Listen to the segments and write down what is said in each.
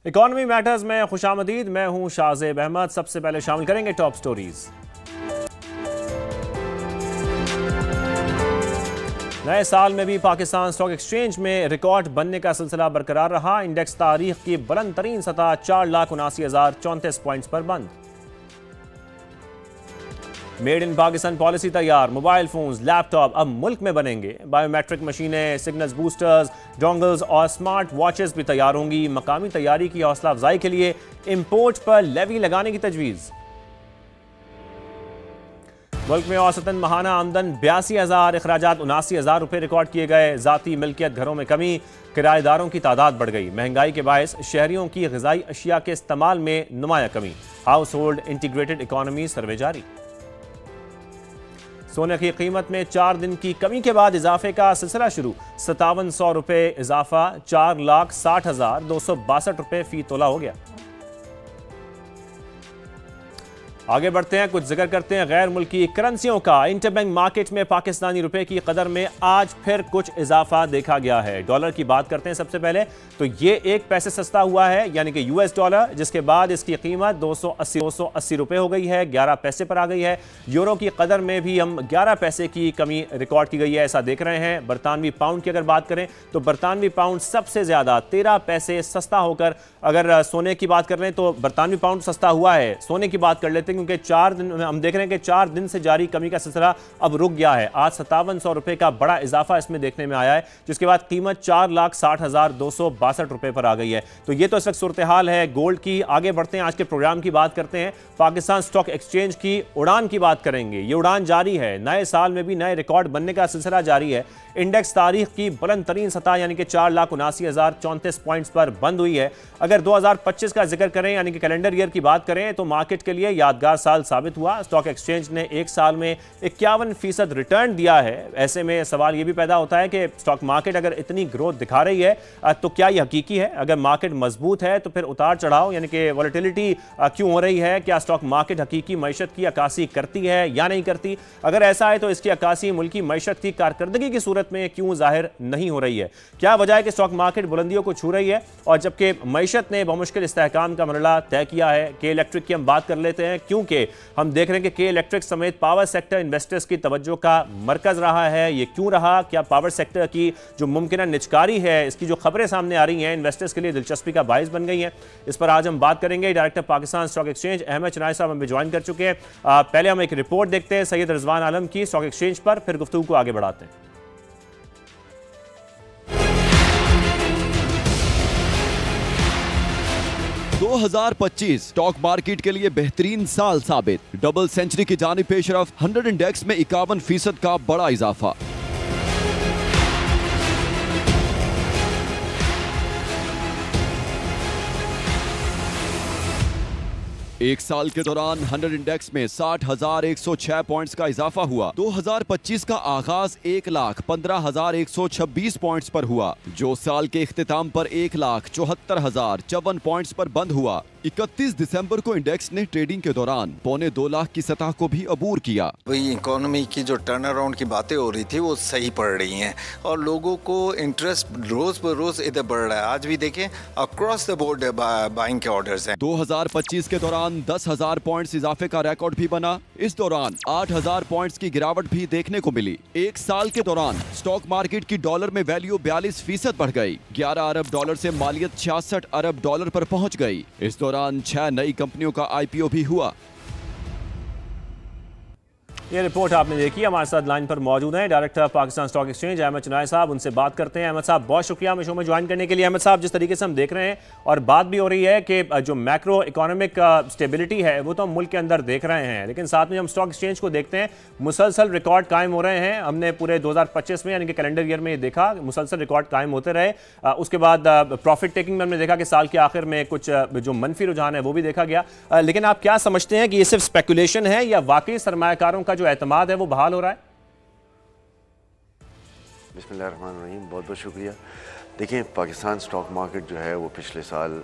Economy matters में खुशामदीद। मैं हूं शाहजेब अहमद। सबसे पहले शामिल करेंगे टॉप स्टोरीज। नए साल में भी पाकिस्तान स्टॉक एक्सचेंज में रिकॉर्ड बनने का सिलसिला बरकरार रहा। इंडेक्स तारीख की बुलंद तरीन सतह 4,79,034 पॉइंट्स पर बंद। मेड इन पाकिस्तान पॉलिसी तैयार। मोबाइल फोन्स, लैपटॉप अब मुल्क में बनेंगे। बायोमेट्रिक मशीनें, सिग्नल्स बूस्टर्स, डोंगल्स और स्मार्ट वॉचेस भी तैयार होंगी। मकामी तैयारी की हौसला अफजाई के लिए इंपोर्ट पर लेवी लगाने की तजवीज़। मुल्क में औसतन माहाना आमदन 82,000, अखराजात 79,000 रुपये रिकॉर्ड किए गए। ज़ाती मिल्कियत घरों में कमी, किराएदारों की तादाद बढ़ गई। महंगाई के बायस शहरियों की ग़िज़ाई अशिया के इस्तेमाल में नुमाया कमी। हाउस होल्ड इंटीग्रेटेड इकॉनमी सर्वे जारी। सोने की कीमत में 4 दिन की कमी के बाद इजाफे का सिलसिला शुरू। 5700 रुपये इजाफा 4,60,262 रुपये फी तोला हो गया। आगे बढ़ते हैं, कुछ जिक्र करते हैं गैर मुल्की करेंसियों का। इंटरबैंक मार्केट में पाकिस्तानी रुपए की कदर में आज फिर कुछ इजाफा देखा गया है। डॉलर की बात करते हैं सबसे पहले, तो ये 1 पैसे सस्ता हुआ है, यानी कि यूएस डॉलर, जिसके बाद इसकी कीमत 280 रुपए हो गई है, 11 पैसे पर आ गई है। यूरो की कदर में भी हम 11 पैसे की कमी रिकॉर्ड की गई है, ऐसा देख रहे हैं। बरतानवी पाउंड की अगर बात करें तो बरतानवी पाउंड सबसे ज्यादा 13 पैसे सस्ता होकर, अगर सोने की बात कर रहे हैं तो बरतानवी पाउंड सस्ता हुआ है। सोने की बात कर लेते हैं, क्योंकि 4 दिन हम देख रहे हैं कि 4 दिन से जारी कमी का सिलसिला अब रुक गया है। आज 5700 रुपए का बड़ा इजाफा इसमें देखने में आया है, जिसके बाद कीमत 4,60,262 रुपए पर आ गई है। तो ये तो इस वक्त सूरत हाल है गोल्ड की। आगे बढ़ते हैं, आज के प्रोग्राम की बात करते हैं। पाकिस्तान स्टॉक एक्सचेंज की उड़ान की बात करेंगे। ये उड़ान जारी है, नए साल में भी नए रिकॉर्ड बनने का सिलसिला जारी है। इंडेक्स तारीख की बुलंद तरीन सतह यानी कि 4,79,034 पॉइंट्स पर बंद हुई है। अगर 2025 का जिक्र करें यानी कि कैलेंडर ईयर की बात करें तो मार्केट के लिए यादगार साल साबित हुआ। स्टॉक एक्सचेंज ने एक साल में 51% रिटर्न दिया है। ऐसे में सवाल यह भी पैदा होता है कि स्टॉक मार्केट अगर इतनी ग्रोथ दिखा रही है तो क्या यह हकीकी है? अगर मार्केट मजबूत है तो फिर उतार चढ़ाव यानी कि वॉलेटिलिटी क्यों हो रही है? क्या स्टॉक मार्केट हकीकी मैशत की अक्कासी करती है या नहीं करती? अगर ऐसा है तो इसकी अक्कासी मुल्की मैशत की कारकर्दगी की सूरत में क्यों जाहिर नहीं हो रही है? क्या वजह है कि स्टॉक मार्केट बुलंदियों को छू रही है और जबकि मैशत ने बमुश्किल इस्तेहकाम का मरहला तय किया है? के इलेक्ट्रिक की हम बात कर लेते हैं, क्योंकि हम देख रहे हैं कि के इलेक्ट्रिक समेत पावर सेक्टर इन्वेस्टर्स की तवज्जो का मरकज रहा है। ये क्यों रहा? क्या पावर सेक्टर की जो मुमकिन निचकारी है, इसकी जो खबरें सामने आ रही हैं, इन्वेस्टर्स के लिए दिलचस्पी का बाइस बन गई हैं? इस पर आज हम बात करेंगे। Director Pakistan stock exchange Ahmed Chinoy साहब हमें ज्वाइन कर चुके हैं। पहले हम एक रिपोर्ट देखते हैं सैयद रिजवान आलम की स्टॉक एक्सचेंज पर, फिर गुफ्तगू को आगे बढ़ाते हैं। 2025 स्टॉक मार्केट के लिए बेहतरीन साल साबित। डबल सेंचुरी की जानिब पेशरफ। 100 इंडेक्स में 51% का बड़ा इजाफा। एक साल के दौरान 100 इंडेक्स में 60,106 पॉइंट्स का इजाफा हुआ। 2025 का आगाज 1,15,126 पॉइंट्स पर हुआ, जो साल के इख्तिताम पर 1,74,054 पॉइंट्स पर बंद हुआ। 31 दिसंबर को इंडेक्स ने ट्रेडिंग के दौरान 2.25 लाख की सतह को भी अबूर किया। वही इकोनॉमी की जो टर्न अराउंड की बातें हो रही थी वो सही पड़ रही हैं और लोगों को इंटरेस्ट रोज ब रोज इधर बढ़ रहा है। आज भी देखें अक्रॉस द बोर्ड बाइंग के ऑर्डर्स हैं। 2025 के दौरान 10,000 पॉइंट्स इजाफे का रिकॉर्ड भी बना। इस दौरान 8,000 पॉइंट्स की गिरावट भी देखने को मिली। एक साल के दौरान स्टॉक मार्केट की डॉलर में वैल्यू 42% बढ़ गई। 11 अरब डॉलर से मालियत 66 अरब डॉलर पर पहुंच गई। इस दौरान 6 नई कंपनियों का आईपीओ भी हुआ। ये रिपोर्ट आपने देखी। हमारे साथ लाइन पर मौजूद हैं director Pakistan stock exchange Ahmed Chinoy साहब। उनसे बात करते हैं। अहमद साहब, बहुत शुक्रिया हमें शो में ज्वाइन करने के लिए। अहमद साहब, जिस तरीके से हम देख रहे हैं और बात भी हो रही है कि जो मैक्रो इकोनॉमिक स्टेबिलिटी है वो तो हम मुल्क के अंदर देख रहे हैं, लेकिन साथ में हम स्टॉक एक्सचेंज को देखते हैं, मुसलसल रिकॉर्ड कायम हो रहे हैं। हमने पूरे 2025 में यानी कि कैलेंडर ईयर में देखा मुसलसल रिकॉर्ड कायम होते रहे। उसके बाद प्रॉफिट टेकिंग में हमने देखा कि साल के आखिर में कुछ जो मनफी रुझान है वो भी देखा गया। लेकिन आप क्या समझते हैं कि ये सिर्फ स्पेकुलेशन है या वाकई सरमायाकारों का जो एतमाद है वो बहाल हो रहा है? बिस्मिल्लाहिर्रहमानिर्रहीम, बहुत बहुत शुक्रिया। देखिए, पाकिस्तान स्टॉक मार्केट जो है वो पिछले साल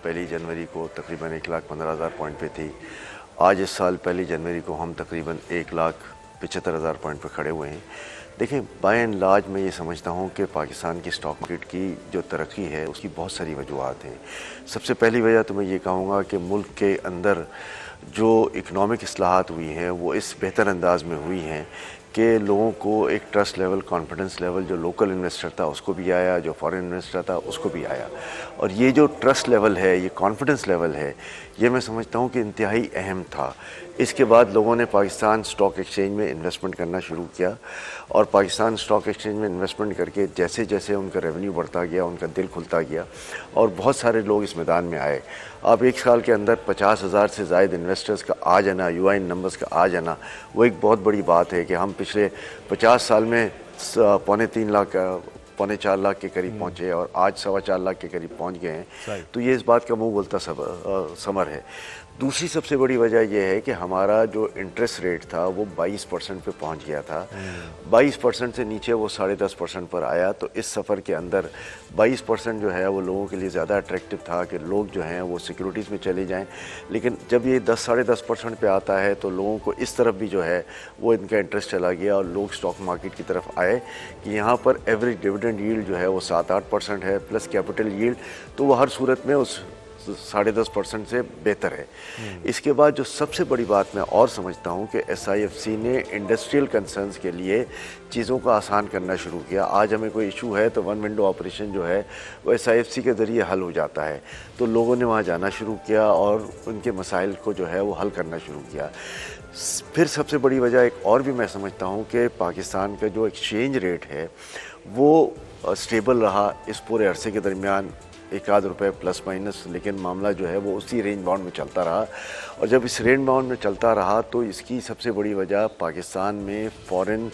1 जनवरी को तकरीबन 1,15,000 पॉइंट पे थी। आज इस साल 1 जनवरी को हम तकरीबन 1,75,000 पॉइंट पे खड़े हुए हैं, देखें, बाय एंड लार्ज मैं ये समझता हूँ कि पाकिस्तान की स्टॉक मार्केट की जो तरक्की है उसकी बहुत सारी वजूहत हैं। सबसे पहली वजह तो मैं ये कहूँगा कि मुल्क के अंदर जो इकनॉमिक इस्लाहात हुई हैं वो इस बेहतर अंदाज में हुई हैं कि लोगों को एक ट्रस्ट लेवल, कॉन्फिडेंस लेवल, जो लोकल इन्वेस्टर था उसको भी आया, जो फॉरेन इन्वेस्टर था उसको भी आया। और ये जो ट्रस्ट लेवल है, ये कॉन्फिडेंस लेवल है, ये मैं समझता हूँ कि इंतहाई अहम था। इसके बाद लोगों ने पाकिस्तान स्टॉक एक्सचेंज में इन्वेस्टमेंट करना शुरू किया और पाकिस्तान स्टॉक एक्सचेंज में इन्वेस्टमेंट करके जैसे जैसे उनका रेवेन्यू बढ़ता गया, उनका दिल खुलता गया और बहुत सारे लोग इस मैदान में आए। अब एक साल के अंदर 50,000 से ज़ायद इन्वेस्टर्स का आ जाना, यूआईएन नंबर्स का आ जाना, वो एक बहुत बड़ी बात है कि हम पिछले 50 साल में पौने 4 लाख के करीब पहुँचे और आज 4.25 लाख के करीब पहुँच गए हैं। तो ये इस बात का मुँह बोलता समर है। दूसरी सबसे बड़ी वजह यह है कि हमारा जो इंटरेस्ट रेट था वो 22% पे पहुंच गया था। 22% से नीचे वो 10.5% पर आया। तो इस सफ़र के अंदर 22% जो है वो लोगों के लिए ज़्यादा अट्रैक्टिव था कि लोग जो हैं वो सिक्योरिटीज़ में चले जाएं। लेकिन जब ये 10-10.5% पे आता है तो लोगों को इस तरफ भी जो है वो इनका इंटरेस्ट चला गया और लोग स्टॉक मार्केट की तरफ आए कि यहाँ पर एवरेज डिविडेंड यील्ड जो है वो 7-8% है प्लस कैपिटल यील्ड, तो वो हर सूरत में उस 10.5% से बेहतर है। इसके बाद जो सबसे बड़ी बात मैं और समझता हूँ कि SIFC ने इंडस्ट्रियल कंसर्न्स के लिए चीज़ों को आसान करना शुरू किया। आज हमें कोई इशू है तो वन विंडो ऑपरेशन जो है वो SIFC के ज़रिए हल हो जाता है। तो लोगों ने वहाँ जाना शुरू किया और उनके मसाइल को जो है वो हल करना शुरू किया। फिर सबसे बड़ी वजह एक और भी मैं समझता हूँ कि पाकिस्तान का जो एक्सचेंज रेट है वो स्टेबल रहा इस पूरे अरसे के दरमियान, 1-8 रुपये प्लस माइनस, लेकिन मामला जो है वो उसी रेंज बाउंड में चलता रहा। और जब इस रेंज बाउंड में चलता रहा तो इसकी सबसे बड़ी वजह पाकिस्तान में फ़ॉरेन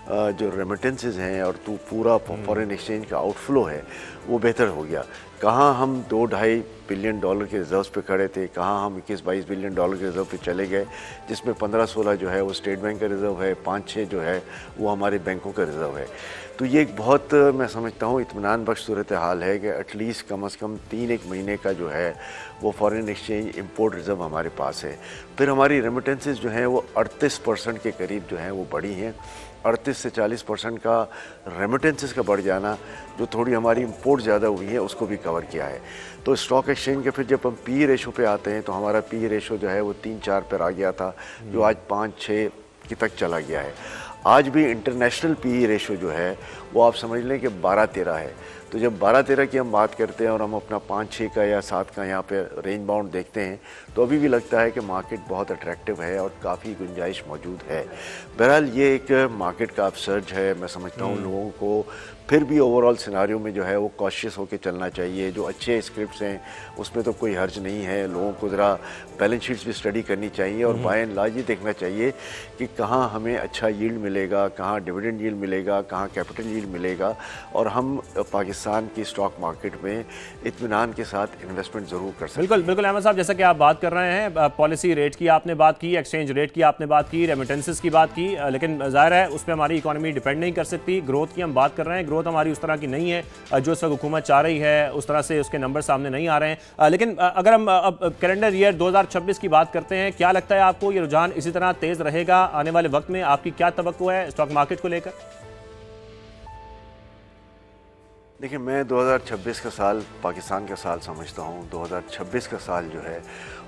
जो रेमिटेंसेस हैं और तो पूरा फॉरेन एक्सचेंज का आउटफ्लो है वो बेहतर हो गया। कहाँ हम $2-2.5 बिलियन के रिज़र्व्स पे खड़े थे, कहाँ हम 21-22 बिलियन के रिज़र्व पे चले गए, जिसमें 15-16 जो है वो स्टेट बैंक का रिज़र्व है, 5-6 जो है वो हमारे बैंकों का रिज़र्व है। तो ये एक बहुत मैं समझता हूँ इत्मीनान बख्श सूरत हाल है कि एटलीस्ट कम से कम 3-1 महीने का जो है वो फॉरेन एक्सचेंज इंपोर्ट रिज़र्व हमारे पास है। फिर हमारी रेमिटेंसेस जो हैं वो 38% के करीब जो हैं वो बढ़ी हैं। 38 से 40% का रेमिटेंसेस का बढ़ जाना, जो थोड़ी हमारी इंपोर्ट ज़्यादा हुई है उसको भी कवर किया है। तो स्टॉक एक्सचेंज के फिर जब हम पी रेशो पे आते हैं तो हमारा पी रेशो जो है वो 3-4 पर आ गया था, जो आज 5-6 की तक चला गया है। आज भी इंटरनेशनल पी रेशो जो है वो आप समझ लें कि 12-13 है। तो जब 12-13 की हम बात करते हैं और हम अपना 5-6 का या 7 का यहाँ पे रेंज बाउंड देखते हैं तो अभी भी लगता है कि मार्केट बहुत अट्रैक्टिव है और काफ़ी गुंजाइश मौजूद है। बहरहाल ये एक मार्केट का अपसर्ज है। मैं समझता हूँ लोगों को फिर भी ओवरऑल सिनारियो में जो है वो कॉशियस होकर चलना चाहिए। जो अच्छे स्क्रिप्ट्स हैं उसमें तो कोई हर्ज नहीं है। लोगों को ज़रा बैलेंस शीट्स भी स्टडी करनी चाहिए और बाय एंड लार्ज ये देखना चाहिए कि कहाँ हमें अच्छा यील्ड मिलेगा, कहाँ डिविडेंड यील्ड मिलेगा, कहाँ कैपिटल यील्ड मिलेगा, और हम पाकिस्तान की स्टॉक मार्केट में इत्मीनान के साथ इन्वेस्टमेंट ज़रूर कर सकते हैं। बिल्कुल बिल्कुल अहमद साहब, जैसा कि आप बात कर रहे हैं, पॉलिसी रेट की आपने बात की, एक्सचेंज रेट की आपने बात की, रेमिटेंसेस की बात की, लेकिन जाहिर है उस पर हमारी इकोनॉमी डिपेंड नहीं कर सकती। ग्रोथ की हम बात कर रहे हैं, ग्रोथ हमारी उस तरह की नहीं है जो इस वक्त हुकूमत चाह रही है, उस तरह से उसके नंबर सामने नहीं आ रहे हैं। लेकिन अगर हम अब कैलेंडर ईयर 2026 की बात करते हैं, क्या लगता है आपको ये रुझान इसी तरह तेज रहेगा आने वाले वक्त में? आपकी क्या तवक्को है स्टॉक मार्केट को लेकर? देखिए, मैं 2026 का साल पाकिस्तान का साल समझता हूँ। 2026 का साल जो है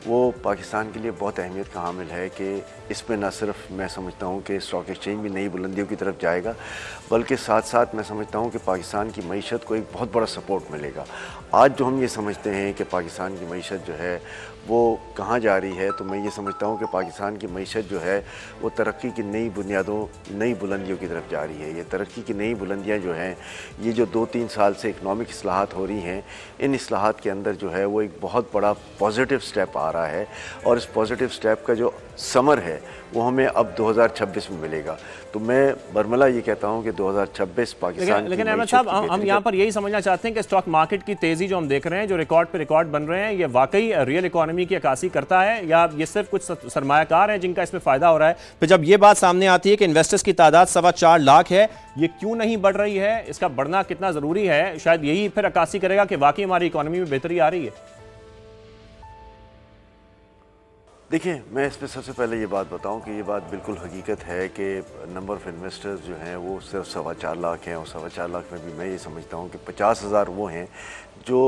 वो पाकिस्तान के लिए बहुत अहमियत का हामिल है कि इसमें न सिर्फ मैं समझता हूँ कि स्टॉक एक्सचेंज भी नई बुलंदियों की तरफ जाएगा, बल्कि साथ साथ मैं समझता हूँ कि पाकिस्तान की मईशत को एक बहुत बड़ा सपोर्ट मिलेगा। आज जो हम ये समझते हैं कि पाकिस्तान की मईशत जो है वो कहाँ जा रही है, तो मैं ये समझता हूँ कि पाकिस्तान की मईशत जो है वो तरक्की की नई बुनियादों, नई बुलंदियों की तरफ जा रही है। ये तरक्की की नई बुलंदियाँ जो हैं, ये जो 2-3 साल से इकनॉमिक इस्लाहात हो रही हैं, इन इस्लाहात के अंदर जो है वो एक बहुत बड़ा पॉजिटिव स्टेप आ रहा है और इस पॉजिटिव स्टेप का जो समर है वो हमें अब 2026 में मिलेगा। तो मैं बरमला ये कहता हूँ कि 2026 पाकिस्तान। लेकिन अहमद साहब, हम यहाँ पर यही समझना चाहते हैं कि स्टॉक मार्केट की तेज़ी जो हम देख रहे हैं, जो रिकॉर्ड पे रिकॉर्ड बन रहे हैं, ये वाकई रियल इकोनॉमी की अक्कासी करता है या ये सिर्फ कुछ सरमायाकार हैं जिनका इसमें फ़ायदा हो रहा है? फिर जब ये बात सामने आती है कि इन्वेस्टर्स की तादाद 4.25 लाख है, ये क्यों नहीं बढ़ रही है, इसका बढ़ना कितना ज़रूरी है, शायद यही फिर अक्कासी करेगा कि वाकई हमारी इकोनॉमी में बेहतरी आ रही है। देखिए, मैं इसमें सबसे पहले ये बात बताऊं कि ये बात बिल्कुल हकीकत है कि नंबर ऑफ़ इन्वेस्टर्स जो हैं वो सिर्फ 4.25 लाख हैं, और 4.25 लाख में भी मैं ये समझता हूं कि 50,000 वो हैं जो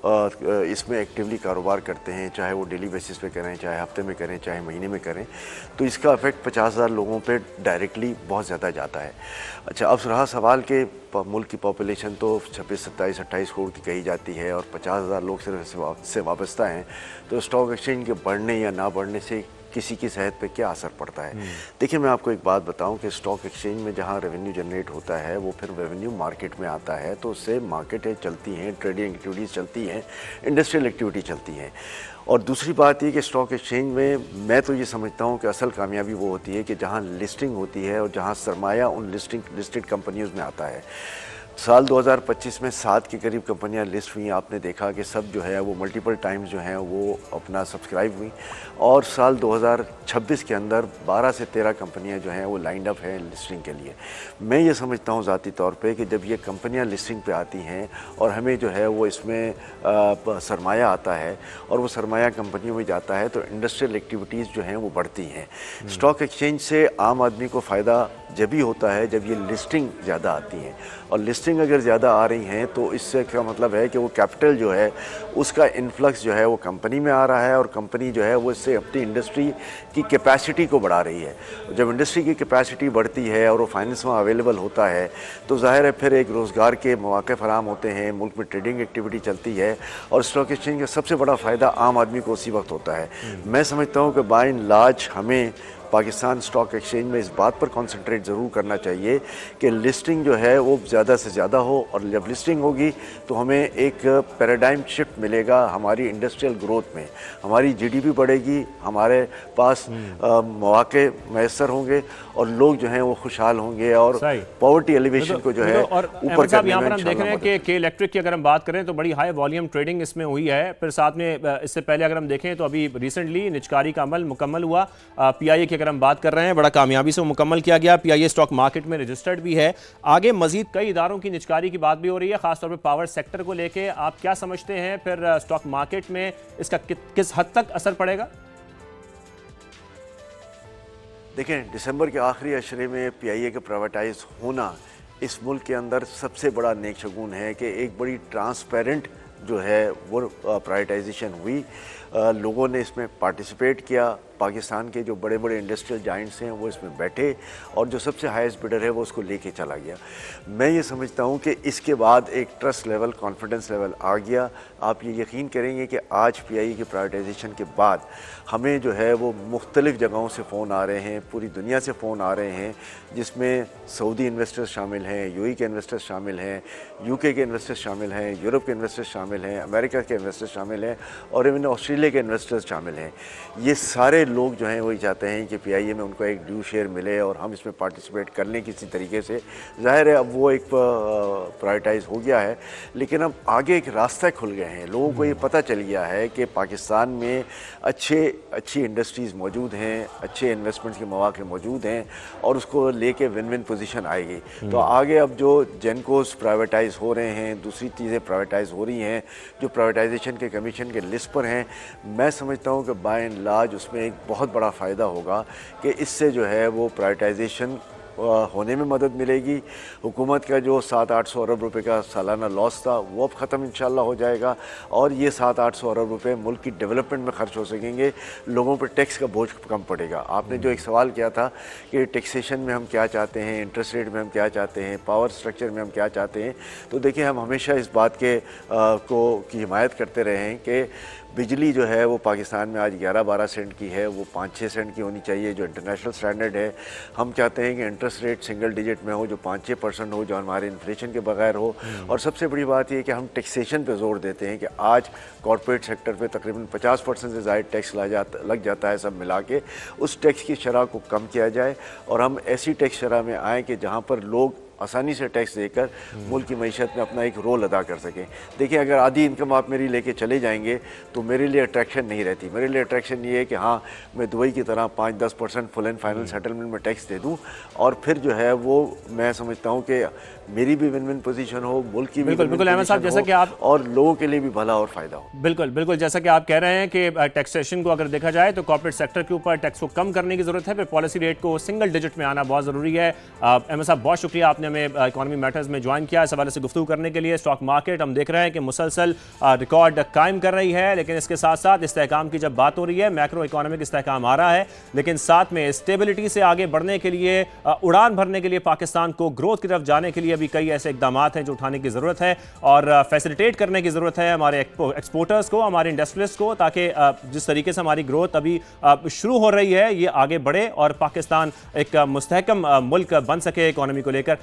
इसमें एक्टिवली कारोबार करते हैं, चाहे वो डेली बेसिस पे करें, चाहे हफ्ते में करें, चाहे महीने में करें। तो इसका इफ़ेक्ट 50,000 लोगों पे डायरेक्टली बहुत ज़्यादा जाता है। अच्छा, अब रहा सवाल कि मुल्क की पॉपुलेशन तो 26, 27, 28 करोड़ की कही जाती है और 50,000 लोग सिर्फ इससे वाबस्ता हैं, तो स्टॉक एक्सचेंज के बढ़ने या ना बढ़ने से किसी की सेहत पे क्या असर पड़ता है। देखिए, मैं आपको एक बात बताऊं कि स्टॉक एक्सचेंज में जहां रेवेन्यू जनरेट होता है वो फिर रेवेन्यू मार्केट में आता है, तो उससे मार्केटें चलती हैं, ट्रेडिंग एक्टिविटीज़ चलती हैं, इंडस्ट्रियल एक्टिविटी चलती हैं। और दूसरी बात ये कि स्टॉक एक्सचेंज में मैं तो ये समझता हूँ कि असल कामयाबी वो होती है कि जहाँ लिस्टिंग होती है और जहाँ सरमाया उन लिस्टेड कंपनियों में आता है। साल 2025 में 7 के करीब कंपनियां लिस्ट हुई। आपने देखा कि सब जो है वो मल्टीपल टाइम्स जो हैं वो अपना सब्सक्राइब हुई, और साल 2026 के अंदर 12 से 13 कंपनियां जो हैं वो लाइंड अप हैं लिस्टिंग के लिए। मैं ये समझता हूँ ज़ाती तौर पे कि जब ये कंपनियां लिस्टिंग पे आती हैं और हमें जो है वो इसमें सरमाया आता है और वो सरमाया कंपनियों में जाता है, तो इंडस्ट्रियल एक्टिविटीज़ जो हैं वो बढ़ती हैं। स्टॉक एक्सचेंज से आम आदमी को फ़ायदा जब ही होता है जब ये लिस्टिंग ज़्यादा आती हैं, और लिस्टिंग अगर ज़्यादा आ रही हैं तो इससे क्या मतलब है कि वो कैपिटल जो है उसका इन्फ्लक्स जो है वो कंपनी में आ रहा है, और कंपनी जो है वो इससे अपनी इंडस्ट्री की कैपेसिटी को बढ़ा रही है। जब इंडस्ट्री की कैपेसिटी बढ़ती है और वो फाइनेंस वहाँ अवेलेबल होता है, तो ज़ाहिर है फिर एक रोज़गार के मौके फराहम होते हैं, मुल्क में ट्रेडिंग एक्टिविटी चलती है, और स्टॉक एक्सचेंज का सबसे बड़ा फ़ायदा आम आदमी को उसी वक्त होता है। मैं समझता हूँ कि बाय एंड लार्ज हमें पाकिस्तान स्टॉक एक्सचेंज में इस बात पर कंसंट्रेट ज़रूर करना चाहिए कि लिस्टिंग जो है वो ज़्यादा से ज़्यादा हो, और जब लिस्टिंग होगी तो हमें एक पैराडाइम शिफ्ट मिलेगा हमारी इंडस्ट्रियल ग्रोथ में। हमारी जीडीपी बढ़ेगी, हमारे पास मौके मैसर होंगे और लोग जो हैं वो खुशहाल होंगे, और पॉवर्टी एलिवेशन को जो है ऊपर करने में। यहाँ पर हम देख रहे हैं कि इलेक्ट्रिक की अगर हम बात करें तो बड़ी हाई वॉल्यूम ट्रेडिंग इसमें हुई है। फिर साथ में इससे पहले अगर हम देखें तो अभी रिसेंटली निचकारी का अमल मुकम्मल हुआ। पीआईए की अगर हम बात कर रहे हैं, बड़ा कामयाबी से मुकम्मल किया गया। पीआईए स्टॉक मार्केट में रजिस्टर्ड भी है। आगे मजीद कई इदारों की निचकारी की बात भी हो रही है, खासतौर पर पावर सेक्टर को लेके। आप क्या समझते हैं फिर स्टॉक मार्केट में इसका किस हद तक असर पड़ेगा? देखें, दिसंबर के आखिरी अशरे में पीआईए का प्राइवेटाइज होना इस मुल्क के अंदर सबसे बड़ा नेक शगुन है कि एक बड़ी ट्रांसपेरेंट जो है वो प्राइवेटाइजेशन हुई। लोगों ने इसमें पार्टिसिपेट किया। पाकिस्तान के जो बड़े बड़े इंडस्ट्रियल जाइंट्स हैं वो इसमें बैठे, और जो सबसे हाईएस्ट बिडर है वो उसको लेके चला गया। मैं ये समझता हूँ कि इसके बाद एक ट्रस्ट लेवल, कॉन्फिडेंस लेवल आ गया। आप ये यकीन करेंगे कि आज पीआईए की प्राइवेटाइजेशन के बाद हमें जो है वो मुख्तलिफ़ जगहों से फ़ोन आ रहे हैं, पूरी दुनिया से फ़ोन आ रहे हैं, जिसमें सऊदी इन्वेस्टर्स शामिल हैं, यूएई के इन्वेस्टर्स शामिल हैं, यूके के इन्वेस्टर्स शामिल हैं, यूरोप के इन्वेस्टर्स शामिल हैं, अमेरिका के इन्वेस्टर्स शामिल हैं, और इवन ऑस्ट्रेलिया के इन्वेस्टर्स शामिल हैं। ये सारे लोग जो हैं वही चाहते हैं कि पीआईए में उनको एक ड्यू शेयर मिले और हम इसमें पार्टिसिपेट कर लें किसी तरीके से। ज़ाहिर है अब वो एक प्राइवेटाइज हो गया है, लेकिन अब आगे एक रास्ता खुल गए हैं। लोगों को ये पता चल गया है कि पाकिस्तान में अच्छी इंडस्ट्रीज़ मौजूद हैं, अच्छे इन्वेस्टमेंट्स के मौके मौजूद हैं, और उसको लेके विन विन पोजीशन आएगी। तो आगे अब जो जेनकोस प्राइवेटाइज हो रहे हैं, दूसरी चीज़ें प्राइवेटाइज हो रही हैं जो प्राइवेटाइजेशन के कमीशन के लिस्ट पर हैं, मैं समझता हूँ कि बाय एंड लार्ज उसमें एक बहुत बड़ा फ़ायदा होगा कि इससे जो है वो प्राइवेटाइजेशन होने में मदद मिलेगी। हुकूमत का जो 700-800 अरब रुपए का सालाना लॉस था वो अब ख़त्म इंशाल्लाह हो जाएगा, और ये 700-800 अरब रुपए मुल्क की डेवलपमेंट में खर्च हो सकेंगे। लोगों पर टैक्स का बोझ कम पड़ेगा। आपने जो एक सवाल किया था कि टैक्सेशन में हम क्या चाहते हैं, इंटरेस्ट रेट में हम क्या चाहते हैं, पावर स्ट्रक्चर में हम क्या चाहते हैं, तो देखिए हम हमेशा इस बात के की हिमायत करते रहे हैं कि बिजली जो है वो पाकिस्तान में आज 11-12 सेंट की है, वो 5-6 सेंट की होनी चाहिए जो इंटरनेशनल स्टैंडर्ड है। हम चाहते हैं कि इंटरेस्ट रेट सिंगल डिजिट में हो, जो 5-6% हो, जो हमारे इन्फ्लेशन के बगैर हो। और सबसे बड़ी बात यह कि हम टैक्सेशन पे जोर देते हैं कि आज कॉर्पोरेट सेक्टर पे तकरीबन 50% से ज़ायद टैक्स लग जाता है सब मिला के। उस टैक्स की शरह को कम किया जाए और हम ऐसी टैक्स शरह में आएँ कि जहाँ पर लोग आसानी से टैक्स देकर मुल्क की मईशत में अपना एक रोल अदा कर सकें। देखिए, अगर आधी इनकम आप मेरी लेके चले जाएंगे तो मेरे लिए अट्रैक्शन नहीं रहती। मेरे लिए अट्रैक्शन ये है कि हाँ, मैं दुबई की तरह 5-10% फुल एंड फाइनल सेटलमेंट में टैक्स दे दूँ, और फिर जो है वो मैं समझता हूँ कि मेरी भी विन विन पोजीशन हो, मुल्क की भी बिल्कुल अहमद साहब, जैसा कि आप और लोगों के लिए भी भला और फायदा हो। बिल्कुल जैसा कि आप कह रहे हैं कि टैक्सेशन को अगर देखा जाए तो कॉर्पोरेट सेक्टर के ऊपर टैक्स को कम करने की जरूरत है, फिर पॉलिसी रेट को सिंगल डिजिट में आना बहुत जरूरी है। अहमद साहब, बहुत शुक्रिया, आपने हमें इकोनॉमी मैटर्स में ज्वाइन किया, इस हवाले से गुफ्तगू करने के लिए। स्टॉक मार्केट हम देख रहे हैं कि मुसलसल रिकॉर्ड कायम कर रही है, लेकिन इसके साथ साथ इस्तेहकाम की जब बात हो रही है, मैक्रो इकोनॉमिक इस्तेहकाम आ रहा है, लेकिन साथ में स्टेबिलिटी से आगे बढ़ने के लिए, उड़ान भरने के लिए, पाकिस्तान को ग्रोथ की तरफ जाने के लिए भी कई ऐसे इकदाम हैं जो उठाने की जरूरत है और फैसिलिटेट करने की जरूरत है हमारे एक्सपोर्टर्स को, हमारे इंडस्ट्रियलिस्ट को, ताकि जिस तरीके से हमारी ग्रोथ अभी शुरू हो रही है ये आगे बढ़े और पाकिस्तान एक मुस्तहकम मुल्क बन सके इकोनॉमी को लेकर।